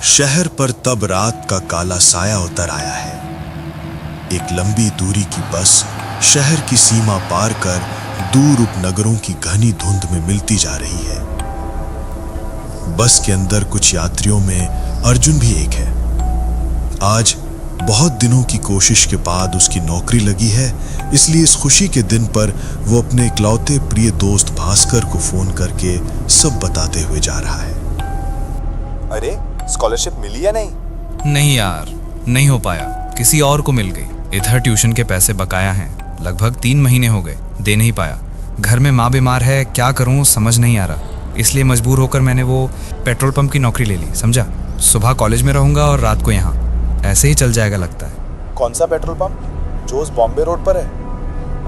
शहर पर तब रात का काला साया उतर आया है। एक लंबी दूरी की बस शहर की सीमा पार कर दूर उपनगरों की घनी धुंध में मिलती जा रही है। बस के अंदर कुछ यात्रियों में अर्जुन भी एक है। आज बहुत दिनों की कोशिश के बाद उसकी नौकरी लगी है, इसलिए इस खुशी के दिन पर वो अपने इकलौते प्रिय दोस्त भास्कर को फोन करके सब बताते हुए जा रहा है। अरे स्कॉलरशिप मिली या नहीं? नहीं यार, नहीं हो पाया, किसी और को मिल गई। इधर ट्यूशन के पैसे बकाया हैं, लगभग 3 महीने हो गए, दे नहीं पाया। घर में माँ बीमार है, क्या करूँ समझ नहीं आ रहा, इसलिए मजबूर होकर मैंने वो पेट्रोल पंप की नौकरी ले ली, समझा। सुबह कॉलेज में रहूंगा और रात को यहाँ, ऐसे ही चल जाएगा लगता है। कौन सा पेट्रोल पंप? जो उस बॉम्बे रोड पर है?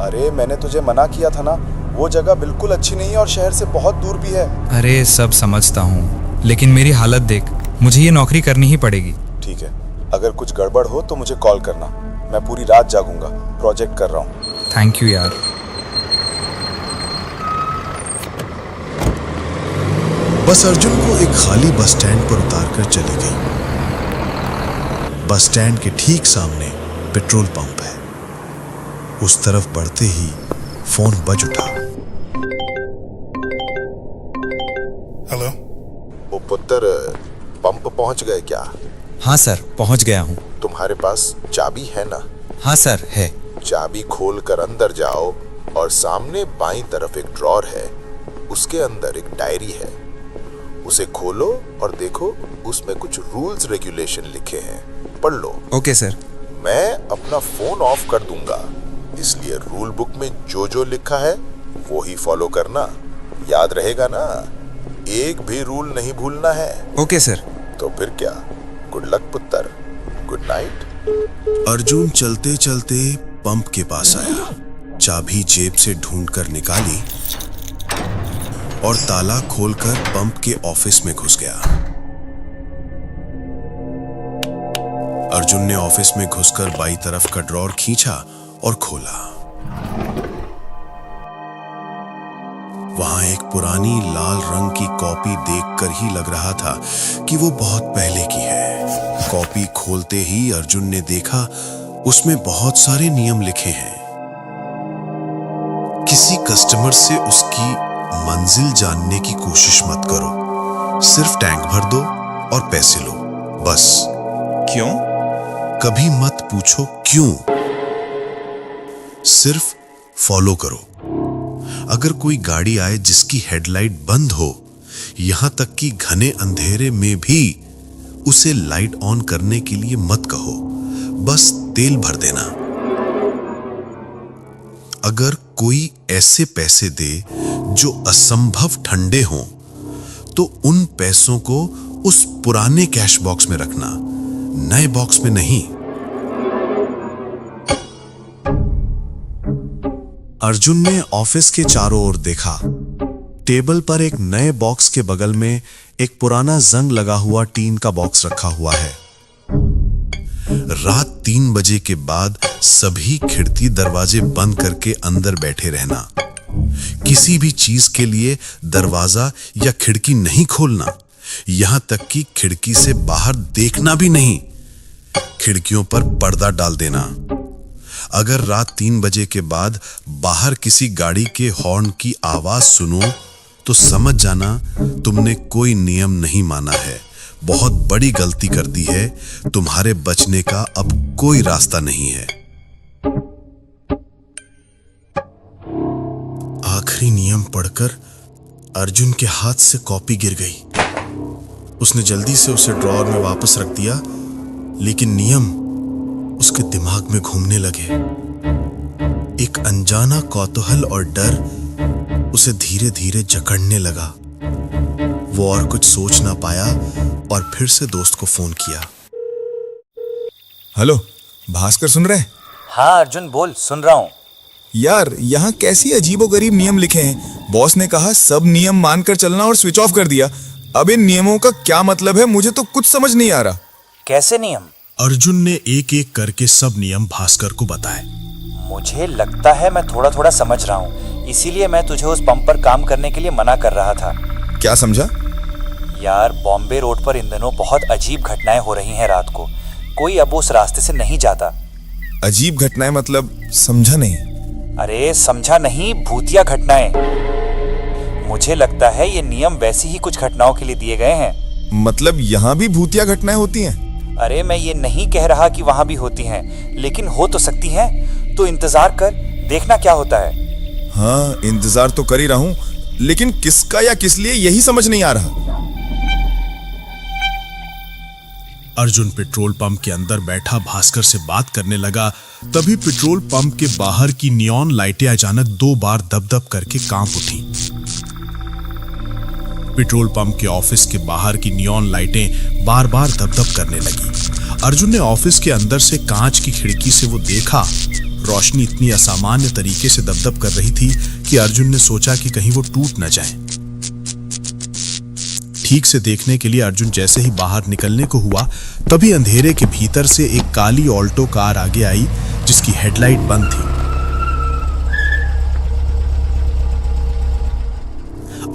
अरे मैंने तुझे मना किया था ना, वो जगह बिल्कुल अच्छी नहीं है और शहर से बहुत दूर भी है। अरे सब समझता हूँ, लेकिन मेरी हालत देख, मुझे ये नौकरी करनी ही पड़ेगी। ठीक है, अगर कुछ गड़बड़ हो तो मुझे कॉल करना, मैं पूरी रात जागूंगा, प्रोजेक्ट कर रहा हूँ। थैंक यू यार। बस अर्जुन को एक खाली बस स्टैंड पर उतारकर चली गई। बस स्टैंड के ठीक सामने पेट्रोल पंप है। उस तरफ बढ़ते ही फोन बज उठा। हेलो। वो पुत्र, पंप पहुंच गए क्या? हाँ सर, पहुंच गया हूँ। तुम्हारे पास चाबी है ना? हाँ सर, है। चाबी खोलकर अंदर जाओ और सामने बाईं तरफ एक ड्रॉर है, उसके अंदर एक डायरी है, उसे खोलो और देखो, उसमें कुछ रूल्स रेगुलेशन लिखे हैं, पढ़ लो। Okay sir. मैं अपना फोन ऑफ कर दूंगा, इसलिए रूल बुक में जो जो लिखा है वो ही फॉलो करना, याद रहेगा ना? एक भी रूल नहीं भूलना है। Okay sir. तो फिर क्या, गुड लक पुत्र, गुड नाइट। अर्जुन चलते चलते पंप के पास आया, चाबी जेब से ढूंढकर निकाली और ताला खोलकर पंप के ऑफिस में घुस गया। अर्जुन ने ऑफिस में घुसकर बाईं तरफ का ड्रॉर खींचा और खोला। वहां एक पुरानी लाल रंग की कॉपी देखकर ही लग रहा था कि वो बहुत पहले की है। कॉपी खोलते ही अर्जुन ने देखा उसमें बहुत सारे नियम लिखे हैं। किसी कस्टमर से उसकी मंजिल जानने की कोशिश मत करो, सिर्फ टैंक भर दो और पैसे लो, बस। क्यों? कभी मत पूछो क्यों, सिर्फ फॉलो करो। अगर कोई गाड़ी आए जिसकी हेडलाइट बंद हो, यहां तक कि घने अंधेरे में भी, उसे लाइट ऑन करने के लिए मत कहो, बस तेल भर देना। अगर कोई ऐसे पैसे दे जो असंभव ठंडे हों, तो उन पैसों को उस पुराने कैश बॉक्स में रखना, नए बॉक्स में नहीं। अर्जुन ने ऑफिस के चारों ओर देखा। टेबल पर एक नए बॉक्स के बगल में एक पुराना जंग लगा हुआ टीन का बॉक्स रखा हुआ है। रात 3 बजे के बाद सभी खिड़की दरवाजे बंद करके अंदर बैठे रहना। किसी भी चीज के लिए दरवाजा या खिड़की नहीं खोलना, यहां तक कि खिड़की से बाहर देखना भी नहीं। खिड़कियों पर पर्दा डाल देना। अगर रात 3 बजे के बाद बाहर किसी गाड़ी के हॉर्न की आवाज सुनो तो समझ जाना तुमने कोई नियम नहीं माना है, बहुत बड़ी गलती कर दी है, तुम्हारे बचने का अब कोई रास्ता नहीं है। आखिरी नियम पढ़कर अर्जुन के हाथ से कॉपी गिर गई। उसने जल्दी से उसे ड्रॉअर में वापस रख दिया, लेकिन नियम उसके दिमाग में घूमने लगे। एक अनजाना कौतूहल और डर उसे धीरे धीरे जकड़ने लगा। वो और कुछ सोच ना पाया और फिर से दोस्त को फोन किया। हेलो, भास्कर सुन रहे? हाँ अर्जुन बोल, सुन रहा हूँ। यार यहाँ कैसी अजीबोगरीब नियम लिखे हैं। बॉस ने कहा सब नियम मानकर चलना और स्विच ऑफ कर दिया। अब इन नियमों का क्या मतलब है, मुझे तो कुछ समझ नहीं आ रहा। कैसे नियम? अर्जुन ने एक एक करके सब नियम भास्कर को बताए। मुझे लगता है मैं थोड़ा थोड़ा समझ रहा हूँ, इसीलिए मैं तुझे उस पंप पर काम करने के लिए मना कर रहा था। क्या समझा? यार बॉम्बे रोड पर इन दिनों बहुत अजीब घटनाएं हो रही हैं रात को। कोई अब उस रास्ते से नहीं जाता। अजीब घटनाएं मतलब समझा नहीं। अरे समझा नहीं, भूतिया घटनाएं। मुझे लगता है ये नियम वैसी ही कुछ घटनाओं के लिए दिए गए हैं। मतलब यहाँ भी भूतिया घटनाएं होती हैं? अरे मैं ये नहीं कह रहा कि वहां भी होती हैं, लेकिन हो तो सकती हैं। तो इंतजार कर, देखना क्या होता है। हाँ, इंतजार तो कर ही रहा हूँ, लेकिन किसका या किस लिए यही समझ नहीं आ रहा। अर्जुन पेट्रोल पंप के अंदर बैठा भास्कर से बात करने लगा। तभी पेट्रोल पंप के बाहर की नियॉन लाइटें अचानक 2 बार दब-दब करके कांप उठी। पेट्रोल पंप के ऑफिस के बाहर की नियॉन लाइटें बार-बार दब-दब करने लगी। अर्जुन ने ऑफिस के अंदर से कांच की खिड़की से वो देखा। रोशनी इतनी असामान्य तरीके से दब-दब कर रही थी कि अर्जुन ने सोचा कि कहीं वो टूट न जाए। ठीक से देखने के लिए अर्जुन जैसे ही बाहर निकलने को हुआ, तभी अंधेरे के भीतर से एक काली ऑल्टो कार आगे आई जिसकी हेडलाइट बंद थी।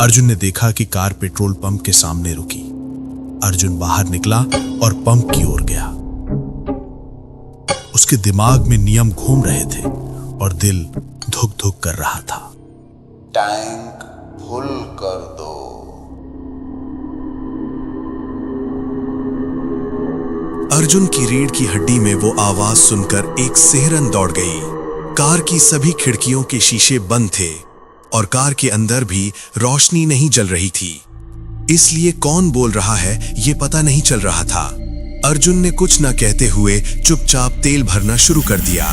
अर्जुन ने देखा कि कार पेट्रोल पंप के सामने रुकी। अर्जुन बाहर निकला और पंप की ओर गया। उसके दिमाग में नियम घूम रहे थे और दिल धुक-धुक कर रहा था। टैंक फुल कर दो। अर्जुन की रीढ़ की हड्डी में वो आवाज सुनकर एक सिहरन दौड़ गई। कार की सभी खिड़कियों के शीशे बंद थे और कार के अंदर भी रोशनी नहीं जल रही थी, इसलिए कौन बोल रहा है ये पता नहीं चल रहा था। अर्जुन ने कुछ न कहते हुए चुपचाप तेल भरना शुरू कर दिया।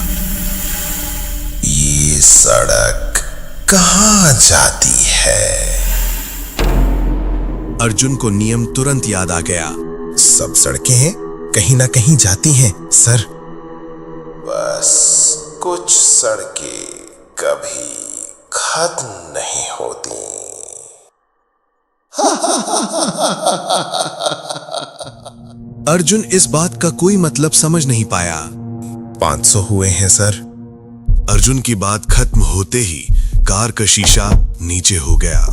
ये सड़क कहाँ जाती है? अर्जुन को नियम तुरंत याद आ गया। सब सड़कें कहीं ना कहीं जाती हैं सर। बस कुछ सड़कें कभी खत्म नहीं होती। अर्जुन इस बात का कोई मतलब समझ नहीं पाया। 500 हुए हैं सर। अर्जुन की बात खत्म होते ही कार का शीशा नीचे हो गया।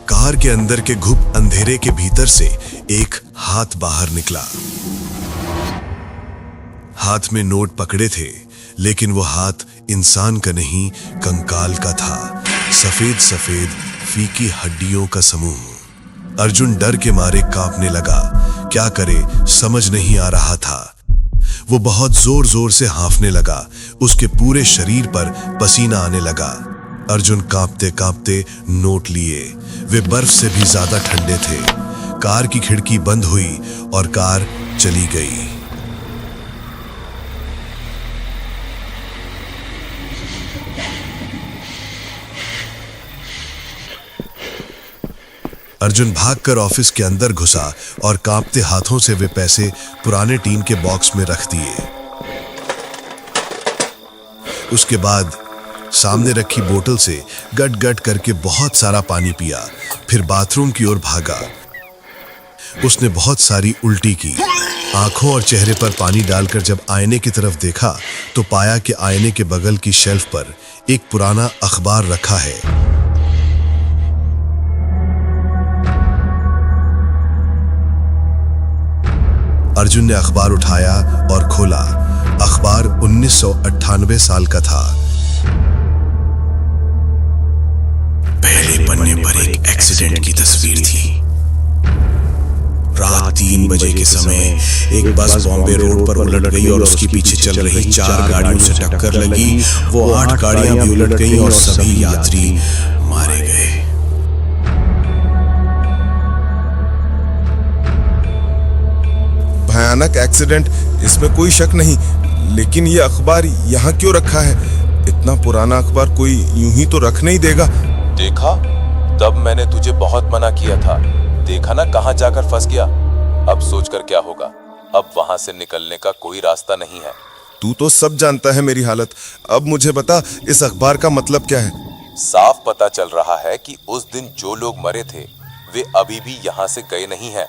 कार के अंदर के घुप अंधेरे के भीतर से एक हाथ बाहर निकला। हाथ में नोट पकड़े थे, लेकिन वो हाथ इंसान का नहीं, कंकाल का था। सफेद सफेद फीकी हड्डियों का समूह। अर्जुन डर के मारे कांपने लगा। क्या करे समझ नहीं आ रहा था। वो बहुत जोर जोर से हांफने लगा। उसके पूरे शरीर पर पसीना आने लगा। अर्जुन कांपते कांपते नोट लिए। वे बर्फ से भी ज्यादा ठंडे थे। कार की खिड़की बंद हुई और कार चली गई। अर्जुन भागकर ऑफिस के अंदर घुसा और कांपते हाथों से वे पैसे पुराने टीन के बॉक्स में रख दिए। उसके बाद सामने रखी बोतल से गट गट करके बहुत सारा पानी पिया। फिर बाथरूम की ओर भागा। उसने बहुत सारी उल्टी की। आंखों और चेहरे पर पानी डालकर जब आईने की तरफ देखा तो पाया कि आईने के बगल की शेल्फ पर एक पुराना अखबार रखा है। अर्जुन ने अखबार उठाया और खोला। अखबार 1998 साल का था। पहले पन्ने पर एक एक्सीडेंट की तस्वीर थी। रात 3 बजे के समय एक बस बॉम्बे रोड पर उलट गई और उसके पीछे चल रही 4 गाड़ियों से टक्कर लगी। वो 8 गाड़ियां भी उलट गईं और सभी यात्री मारे गए। भयानक एक्सीडेंट, इसमें कोई शक नहीं, लेकिन ये अखबार यहाँ क्यों रखा है? इतना पुराना अखबार कोई यूं ही तो रख नहीं देगा। देखा, तब मैंने तुझे बहुत मना किया था। देखा ना कहां जाकर फंस गया। अब सोचकर क्या होगा। अब वहां से निकलने का कोई रास्ता नहीं है। तू तो सब जानता है मेरी हालत। अब मुझे बता, इस अखबार का मतलब क्या है? साफ पता चल रहा है कि उस दिन जो लोग मरे थे वे अभी भी यहाँ से गए नहीं हैं।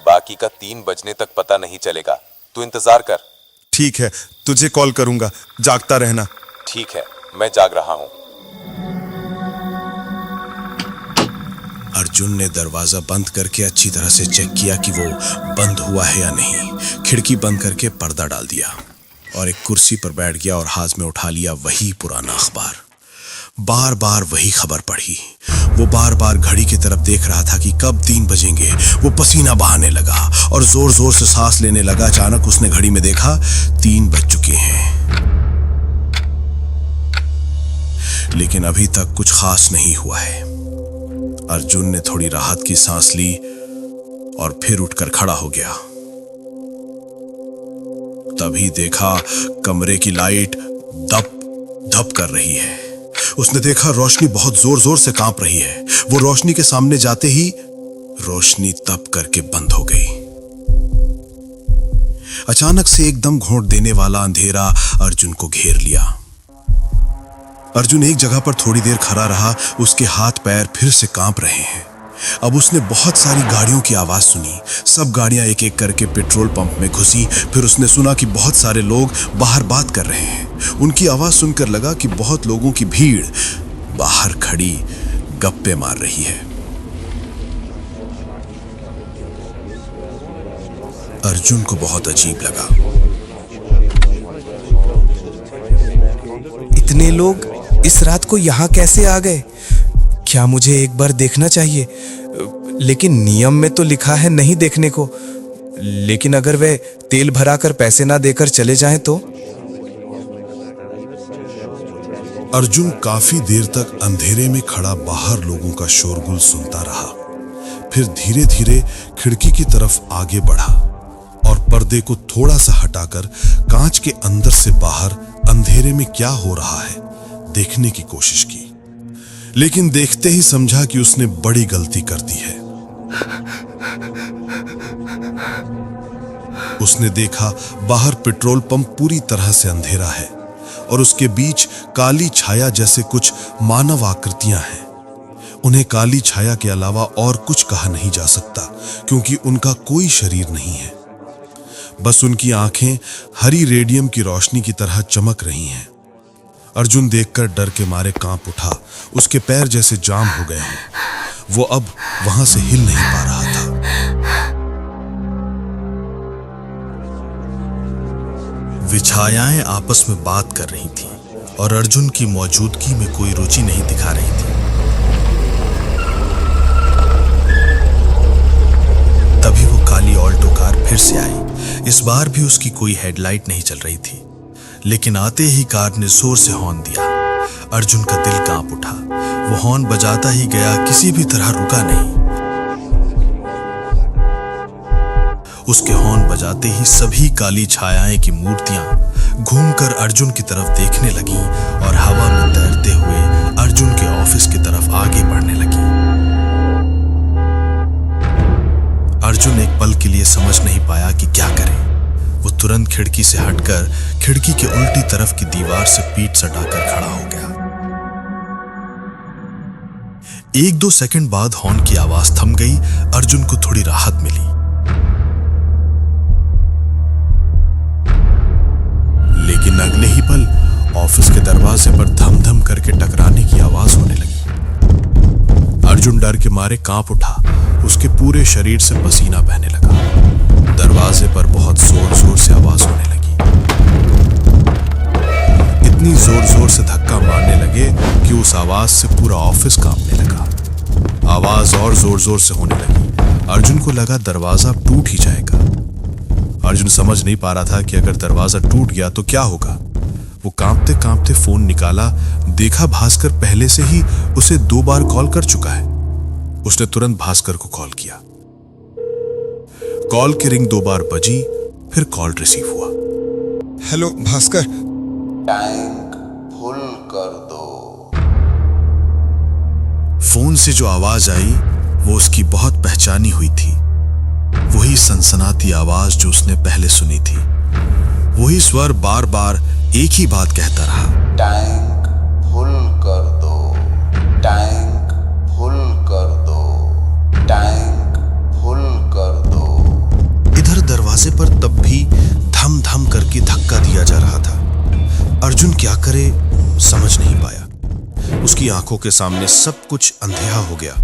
बाकी का 3 बजने तक पता नहीं चलेगा। तू इंतजार कर। ठीक है, तुझे कॉल करूंगा। जागता रहना। ठीक है, मैं जाग रहा हूँ। अर्जुन ने दरवाजा बंद करके अच्छी तरह से चेक किया कि वो बंद हुआ है या नहीं। खिड़की बंद करके पर्दा डाल दिया और एक कुर्सी पर बैठ गया और हाथ में उठा लिया वही पुराना अखबार। बार बार वही खबर पढ़ी। वो बार बार घड़ी की तरफ देख रहा था कि कब 3 बजेंगे। वो पसीना बहाने लगा और जोर जोर से सांस लेने लगा। अचानक उसने घड़ी में देखा 3 बज चुके हैं, लेकिन अभी तक कुछ खास नहीं हुआ है। अर्जुन ने थोड़ी राहत की सांस ली और फिर उठकर खड़ा हो गया। तभी देखा कमरे की लाइट धप धप कर रही है। उसने देखा रोशनी बहुत जोर जोर से कांप रही है। वो रोशनी के सामने जाते ही रोशनी तप करके बंद हो गई। अचानक से एकदम घोंट देने वाला अंधेरा अर्जुन को घेर लिया। अर्जुन एक जगह पर थोड़ी देर खड़ा रहा। उसके हाथ पैर फिर से कांप रहे हैं। अब उसने बहुत सारी गाड़ियों की आवाज सुनी। सब गाड़ियां एक एक करके पेट्रोल पंप में घुसी। फिर उसने सुना कि बहुत सारे लोग बाहर बात कर रहे हैं। उनकी आवाज सुनकर लगा कि बहुत लोगों की भीड़ बाहर खड़ी गप्पे मार रही है। अर्जुन को बहुत अजीब लगा। इतने लोग इस रात को यहाँ कैसे आ गए? क्या मुझे एक बार देखना चाहिए? लेकिन नियम में तो लिखा है नहीं देखने को। लेकिन अगर वे तेल भराकर पैसे ना देकर चले जाएं तो? अर्जुन काफी देर तक अंधेरे में खड़ा बाहर लोगों का शोरगुल सुनता रहा। फिर धीरे धीरे खिड़की की तरफ आगे बढ़ा और पर्दे को थोड़ा सा हटाकर कांच के अंदर से बाहर अंधेरे में क्या हो रहा है देखने की कोशिश की। लेकिन देखते ही समझा कि उसने बड़ी गलती कर दी है। उसने देखा बाहर पेट्रोल पंप पूरी तरह से अंधेरा है और उसके बीच काली छाया जैसे कुछ मानव आकृतियां हैं। उन्हें काली छाया के अलावा और कुछ कहा नहीं जा सकता, क्योंकि उनका कोई शरीर नहीं है। बस उनकी आंखें हरी रेडियम की रोशनी की तरह चमक रही हैं। अर्जुन देखकर डर के मारे कांप उठा। उसके पैर जैसे जाम हो गए हैं। वो अब वहां से हिल नहीं पा रहा था। विछायाएं आपस में बात कर रही थीं और अर्जुन की मौजूदगी में कोई रुचि नहीं दिखा रही थी। तभी वो काली ऑल्टो कार फिर से आई। इस बार भी उसकी कोई हेडलाइट नहीं चल रही थी, लेकिन आते ही कार ने जोर से हॉर्न दिया। अर्जुन का दिल कांप उठा। वो हॉर्न बजाता ही गया, किसी भी तरह रुका नहीं। उसके हॉर्न बजाते ही सभी काली छायाएं की मूर्तियां घूमकर अर्जुन की तरफ देखने लगीं और हवा में तैरते हुए अर्जुन के ऑफिस की तरफ आगे बढ़ने लगी। अर्जुन एक पल के लिए समझ नहीं पाया कि क्या करे। वो तुरंत खिड़की से हटकर खिड़की के उल्टी तरफ की दीवार से पीठ सटाकर खड़ा हो गया। 1-2 सेकंड बाद हॉर्न की आवाज थम गई। अर्जुन को थोड़ी राहत मिली। लेकिन अगले ही पल ऑफिस के दरवाजे पर धम धम करके टकराने की आवाज होने लगी। अर्जुन डर के मारे कांप उठा। उसके पूरे शरीर से पसीना बहने लगा। दरवाजे पर बहुत जोर जोर से आवाज होने लगी। इतनी जोर जोर से धक्का मारने लगे कि उस आवाज से पूरा ऑफिस कांपने लगा। आवाज और जोर जोर से होने लगी। अर्जुन को लगा दरवाजा टूट ही जाएगा। अर्जुन समझ नहीं पा रहा था कि अगर दरवाजा टूट गया तो क्या होगा। वो कांपते कांपते फोन निकाला। देखा भास्कर पहले से ही उसे 2 बार कॉल कर चुका है। उसने तुरंत भास्कर को कॉल किया। कॉल की रिंग 2 बार बजी, फिर कॉल रिसीव हुआ। हेलो भास्कर। टैंक फुल कर दो। फोन से जो आवाज आई वो उसकी बहुत पहचानी हुई थी। वही सनसनाती आवाज जो उसने पहले सुनी थी। वही स्वर बार बार एक ही बात कहता रहा, टैंक फुल कर दो, टैंक फुल कर दो, टैंक फुल कर दो। इधर दरवाजे पर तब भी धम धम करके धक्का दिया जा रहा था। अर्जुन क्या करे समझ नहीं पाया। उसकी आंखों के सामने सब कुछ अंधेरा हो गया।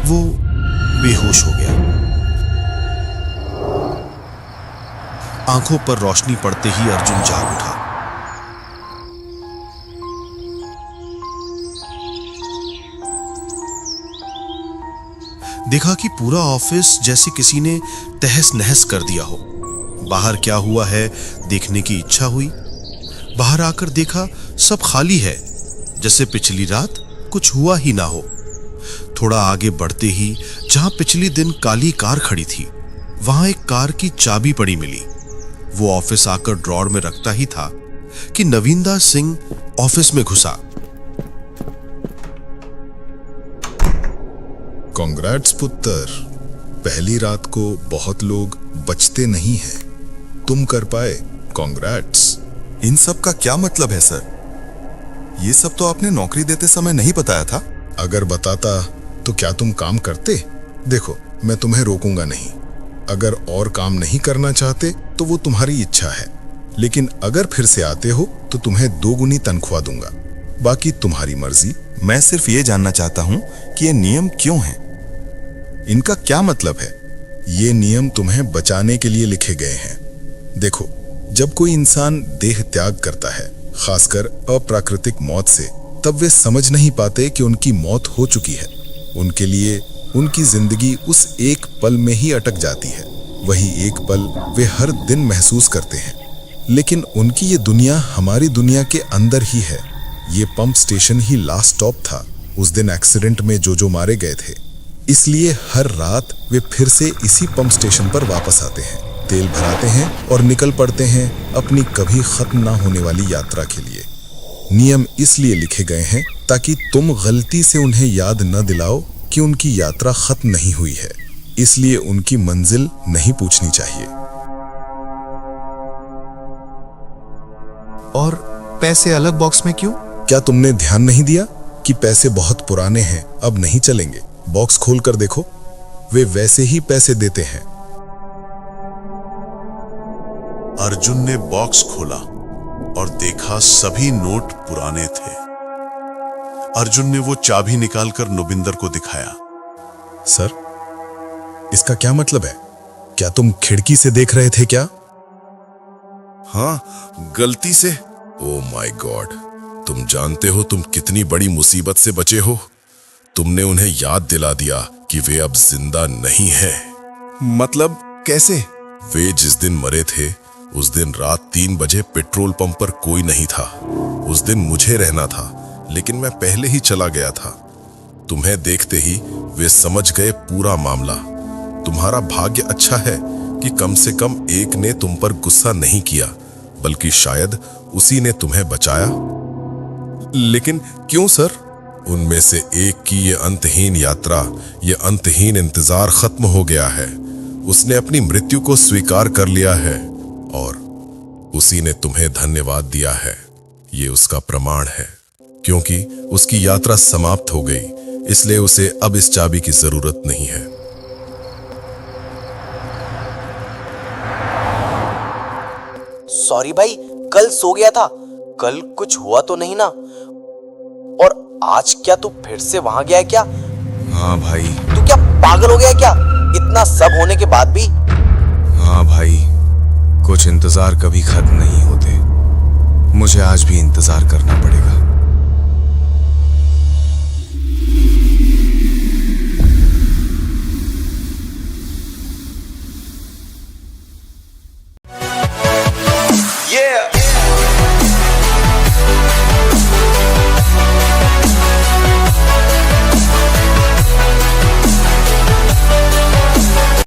वो बेहोश हो गया। आंखों पर रोशनी पड़ते ही अर्जुन जाग उठा। देखा कि पूरा ऑफिस जैसे किसी ने तहस नहस कर दिया हो। बाहर क्या हुआ है देखने की इच्छा हुई। बाहर आकर देखा सब खाली है, जैसे पिछली रात कुछ हुआ ही ना हो। थोड़ा आगे बढ़ते ही जहां पिछली दिन काली कार खड़ी थी, वहां एक कार की चाबी पड़ी मिली। वो ऑफिस आकर ड्रॉर में रखता ही था कि नवीनदास सिंह ऑफिस में घुसा। कांग्रेट्स पुत्र, पहली रात को बहुत लोग बचते नहीं हैं, तुम कर पाए, कांग्रेट्स। इन सब का क्या मतलब है सर? ये सब तो आपने नौकरी देते समय नहीं बताया था। अगर बताता तो क्या तुम काम करते? देखो, मैं तुम्हें रोकूंगा नहीं। अगर और काम नहीं करना चाहते तो वो तुम्हारी इच्छा है, लेकिन अगर फिर से आते हो तो तुम्हें 2 गुनी तनख्वाह दूंगा। बाकी तुम्हारी मर्जी। मैं सिर्फ ये जानना चाहता हूँ कि ये नियम क्यों हैं? इनका क्या मतलब है? ये नियम तुम्हें बचाने के लिए लिखे गए हैं। देखो, जब कोई इंसान देह त्याग करता है, खासकर अप्राकृतिक मौत से, तब वे समझ नहीं पाते कि उनकी मौत हो चुकी है। उनके लिए उनकी जिंदगी उस एक पल में ही अटक जाती है। वही एक पल वे हर दिन महसूस करते हैं, लेकिन उनकी ये दुनिया हमारी दुनिया के अंदर ही है। ये पंप स्टेशन ही लास्ट स्टॉप था उस दिन एक्सीडेंट में जो मारे गए थे। इसलिए हर रात वे फिर से इसी पंप स्टेशन पर वापस आते हैं, तेल भराते हैं और निकल पड़ते हैं अपनी कभी खत्म ना होने वाली यात्रा के लिए। नियम इसलिए लिखे गए हैं ताकि तुम गलती से उन्हें याद न दिलाओ कि उनकी यात्रा खत्म नहीं हुई है। इसलिए उनकी मंजिल नहीं पूछनी चाहिए। और पैसे अलग बॉक्स में क्यों? क्या तुमने ध्यान नहीं दिया कि पैसे बहुत पुराने हैं, अब नहीं चलेंगे? बॉक्स खोल कर देखो, वे वैसे ही पैसे देते हैं। अर्जुन ने बॉक्स खोला और देखा सभी नोट पुराने थे। अर्जुन ने वो चाबी निकालकर नुबिंदर को दिखाया। सर, इसका क्या मतलब है? क्या तुम खिड़की से देख रहे थे क्या? हाँ, गलती से। ओह माय गॉड, तुम जानते हो तुम कितनी बड़ी मुसीबत से बचे हो? तुमने उन्हें याद दिला दिया कि वे अब जिंदा नहीं हैं। मतलब कैसे? वे जिस दिन मरे थे उस दिन रात 3 बजे पेट्रोल पंप पर कोई नहीं था। उस दिन मुझे रहना था, लेकिन मैं पहले ही चला गया था। तुम्हें देखते ही वे समझ गए पूरा मामला। तुम्हारा भाग्य अच्छा है कि कम से कम एक ने तुम पर गुस्सा नहीं किया, बल्कि शायद उसी ने तुम्हें बचाया। लेकिन क्यों सर? उनमें से एक की ये अंतहीन यात्रा, ये अंतहीन इंतजार खत्म हो गया है। उसने अपनी मृत्यु को स्वीकार कर लिया है और उसी ने तुम्हें धन्यवाद दिया है। ये उसका प्रमाण है। क्योंकि उसकी यात्रा समाप्त हो गई, इसलिए उसे अब इस चाबी की जरूरत नहीं है। सॉरी भाई, कल सो गया था। कल कुछ हुआ तो नहीं ना? और आज क्या तू फिर से वहां गया है क्या? हाँ भाई। तू क्या पागल हो गया क्या? इतना सब होने के बाद भी? हाँ भाई, कुछ इंतजार कभी खत्म नहीं होते। मुझे आज भी इंतजार करना पड़ेगा।